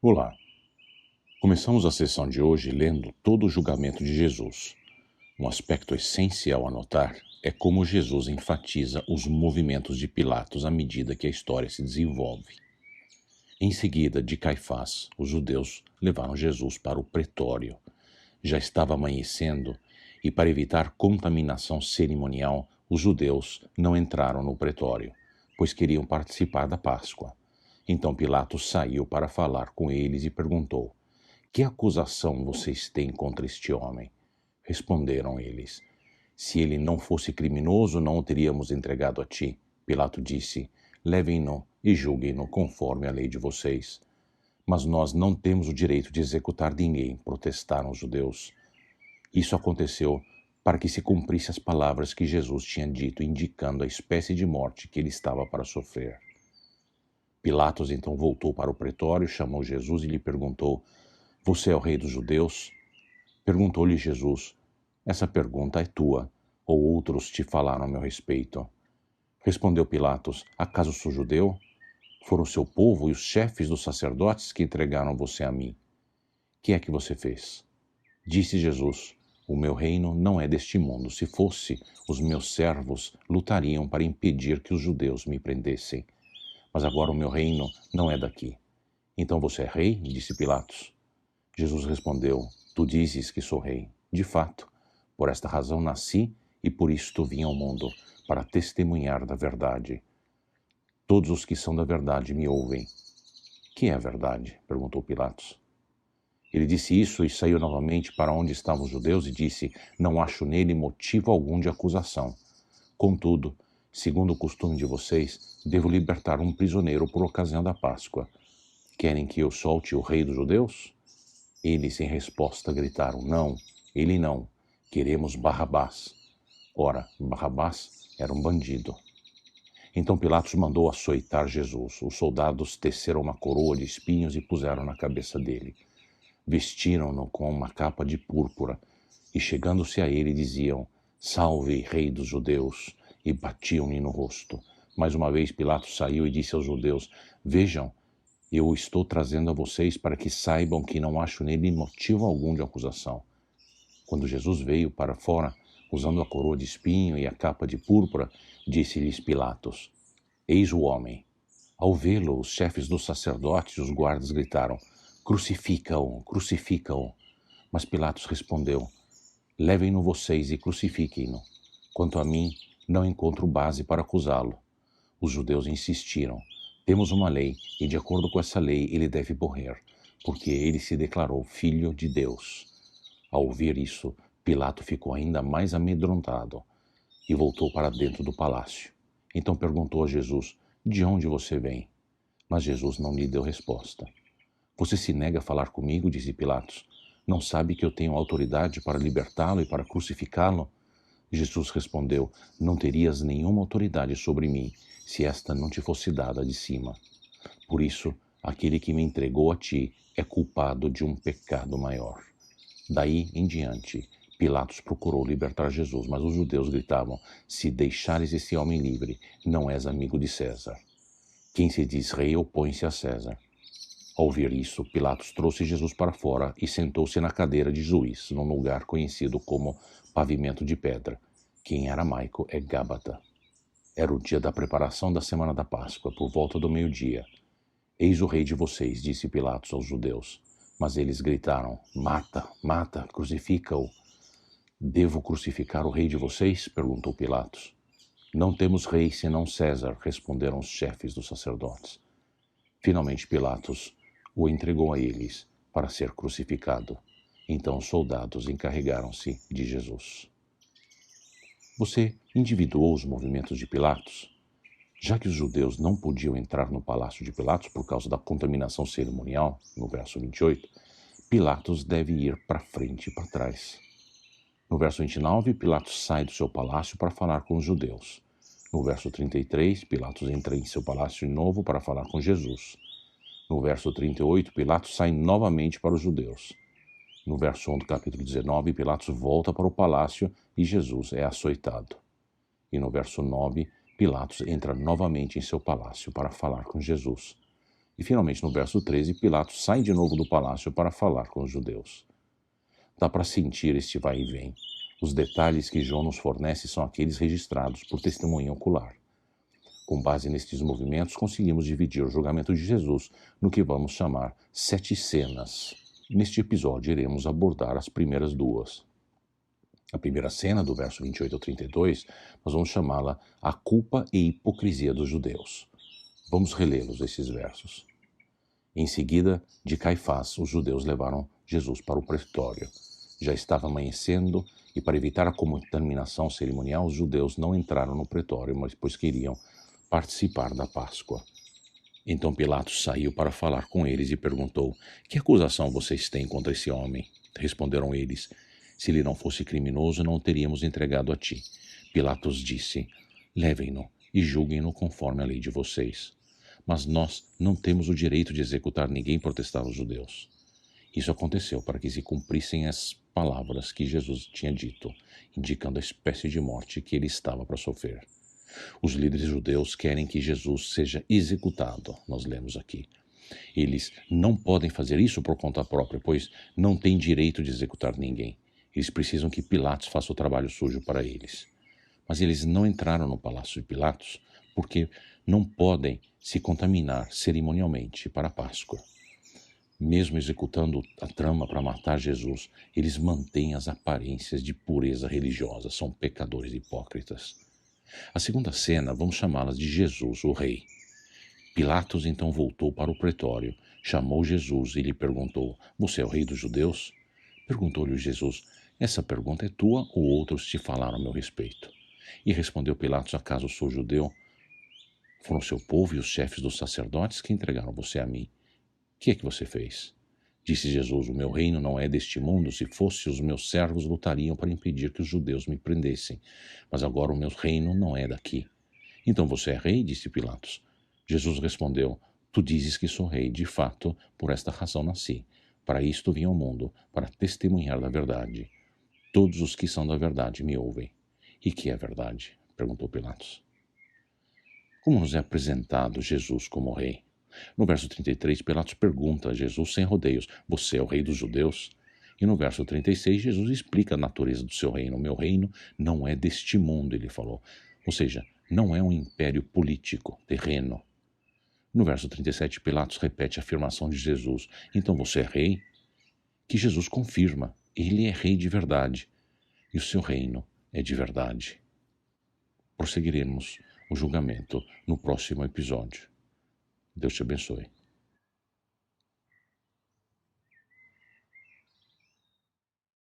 Olá, começamos a sessão de hoje lendo todo o julgamento de Jesus. Um aspecto essencial a notar é como Jesus enfatiza os movimentos de Pilatos à medida que a história se desenvolve. Em seguida, de Caifás, os judeus levaram Jesus para o pretório. Já estava amanhecendo e, para evitar contaminação cerimonial, os judeus não entraram no pretório, pois queriam participar da Páscoa. Então Pilatos saiu para falar com eles e perguntou: que acusação vocês têm contra este homem? Responderam eles: se ele não fosse criminoso, não o teríamos entregado a ti. Pilato disse: levem-no e julguem-no conforme a lei de vocês. Mas nós não temos o direito de executar ninguém, protestaram os judeus. Isso aconteceu para que se cumprisse as palavras que Jesus tinha dito, indicando a espécie de morte que ele estava para sofrer. Pilatos então voltou para o pretório, chamou Jesus e lhe perguntou: você é o rei dos judeus? Perguntou-lhe Jesus: essa pergunta é tua, ou outros te falaram a meu respeito? Respondeu Pilatos: acaso sou judeu? Foram o seu povo e os chefes dos sacerdotes que entregaram você a mim. Que é que você fez? Disse Jesus: o meu reino não é deste mundo. Se fosse, os meus servos lutariam para impedir que os judeus me prendessem. Mas agora o meu reino não é daqui. Então você é rei? Disse Pilatos. Jesus respondeu: tu dizes que sou rei. De fato, por esta razão nasci e por isto vim ao mundo, para testemunhar da verdade. Todos os que são da verdade me ouvem. Que é a verdade? Perguntou Pilatos. Ele disse isso e saiu novamente para onde estavam os judeus e disse: não acho nele motivo algum de acusação. Contudo, segundo o costume de vocês, devo libertar um prisioneiro por ocasião da Páscoa. Querem que eu solte o rei dos judeus? Eles, em resposta, gritaram: não, ele não. Queremos Barrabás. Ora, Barrabás era um bandido. Então Pilatos mandou açoitar Jesus. Os soldados teceram uma coroa de espinhos e puseram na cabeça dele. Vestiram-no com uma capa de púrpura e, chegando-se a ele, diziam: salve, rei dos judeus, e batiam-lhe no rosto. Mais uma vez Pilatos saiu e disse aos judeus: vejam, eu o estou trazendo a vocês para que saibam que não acho nele motivo algum de acusação. Quando Jesus veio para fora, usando a coroa de espinho e a capa de púrpura, disse-lhes Pilatos: eis o homem. Ao vê-lo, os chefes dos sacerdotes e os guardas gritaram: crucifica-o, crucifica-o. Mas Pilatos respondeu: levem-no vocês e crucifiquem-no. Quanto a mim, não encontro base para acusá-lo. Os judeus insistiram: temos uma lei, e de acordo com essa lei ele deve morrer, porque ele se declarou filho de Deus. Ao ouvir isso, Pilato ficou ainda mais amedrontado e voltou para dentro do palácio. Então perguntou a Jesus: de onde você vem? Mas Jesus não lhe deu resposta. Você se nega a falar comigo, disse Pilatos. Não sabe que eu tenho autoridade para libertá-lo e para crucificá-lo? Jesus respondeu: não terias nenhuma autoridade sobre mim, se esta não te fosse dada de cima. Por isso, aquele que me entregou a ti é culpado de um pecado maior. Daí em diante, Pilatos procurou libertar Jesus, mas os judeus gritavam: se deixares esse homem livre, não és amigo de César. Quem se diz rei opõe-se a César. Ao ouvir isso, Pilatos trouxe Jesus para fora e sentou-se na cadeira de juiz, num lugar conhecido como pavimento de pedra, que em aramaico é Gábata. Era o dia da preparação da semana da Páscoa, por volta do meio-dia. Eis o rei de vocês, disse Pilatos aos judeus. Mas eles gritaram: mata, mata, crucifica-o. Devo crucificar o rei de vocês? Perguntou Pilatos. Não temos rei senão César, responderam os chefes dos sacerdotes. Finalmente Pilatos o entregou a eles para ser crucificado. Então os soldados encarregaram-se de Jesus. Você individuou os movimentos de Pilatos? Já que os judeus não podiam entrar no palácio de Pilatos por causa da contaminação cerimonial, no verso 28, Pilatos deve ir para frente e para trás. No verso 29, Pilatos sai do seu palácio para falar com os judeus. No verso 33, Pilatos entra em seu palácio de novo para falar com Jesus. No verso 38, Pilatos sai novamente para os judeus. No verso 1 do capítulo 19, Pilatos volta para o palácio e Jesus é açoitado. E no verso 9, Pilatos entra novamente em seu palácio para falar com Jesus. E finalmente, no verso 13, Pilatos sai de novo do palácio para falar com os judeus. Dá para sentir este vai e vem. Os detalhes que João nos fornece são aqueles registrados por testemunha ocular. Com base nestes movimentos, conseguimos dividir o julgamento de Jesus no que vamos chamar 7 cenas. Neste episódio, iremos abordar as primeiras duas. A primeira cena, do verso 28 ao 32, nós vamos chamá-la a culpa e hipocrisia dos judeus. Vamos relê-los, esses versos. Em seguida, de Caifás, os judeus levaram Jesus para o pretório. Já estava amanhecendo e, para evitar a contaminação cerimonial, os judeus não entraram no pretório, mas pois queriam participar da Páscoa. Então Pilatos saiu para falar com eles e perguntou: que acusação vocês têm contra esse homem? Responderam eles: se ele não fosse criminoso, não o teríamos entregado a ti. Pilatos disse: levem-no e julguem-no conforme a lei de vocês. Mas nós não temos o direito de executar ninguém, protestaram os judeus. Isso aconteceu para que se cumprissem as palavras que Jesus tinha dito, indicando a espécie de morte que ele estava para sofrer. Os líderes judeus querem que Jesus seja executado, nós lemos aqui. Eles não podem fazer isso por conta própria, pois não têm direito de executar ninguém. Eles precisam que Pilatos faça o trabalho sujo para eles. Mas eles não entraram no palácio de Pilatos porque não podem se contaminar cerimonialmente para a Páscoa. Mesmo executando a trama para matar Jesus, eles mantêm as aparências de pureza religiosa, são pecadores hipócritas. A segunda cena, vamos chamá-la de Jesus, o rei. Pilatos então voltou para o pretório, chamou Jesus e lhe perguntou: você é o rei dos judeus? Perguntou-lhe Jesus: essa pergunta é tua ou outros te falaram a meu respeito? E respondeu Pilatos: acaso sou judeu? Foram seu povo e os chefes dos sacerdotes que entregaram você a mim. O que é que você fez? Disse Jesus: o meu reino não é deste mundo. Se fosse, os meus servos lutariam para impedir que os judeus me prendessem. Mas agora o meu reino não é daqui. Então você é rei? Disse Pilatos. Jesus respondeu: tu dizes que sou rei. De fato, por esta razão nasci. Para isto vim ao mundo, para testemunhar da verdade. Todos os que são da verdade me ouvem. E que é verdade? Perguntou Pilatos. Como nos é apresentado Jesus como rei? No verso 33, Pilatos pergunta a Jesus sem rodeios: você é o rei dos judeus? E no verso 36, Jesus explica a natureza do seu reino. O meu reino não é deste mundo, ele falou. Ou seja, não é um império político, terreno. No verso 37, Pilatos repete a afirmação de Jesus: então você é rei? Que Jesus confirma: ele é rei de verdade e o seu reino é de verdade. Prosseguiremos o julgamento no próximo episódio. Deus te abençoe.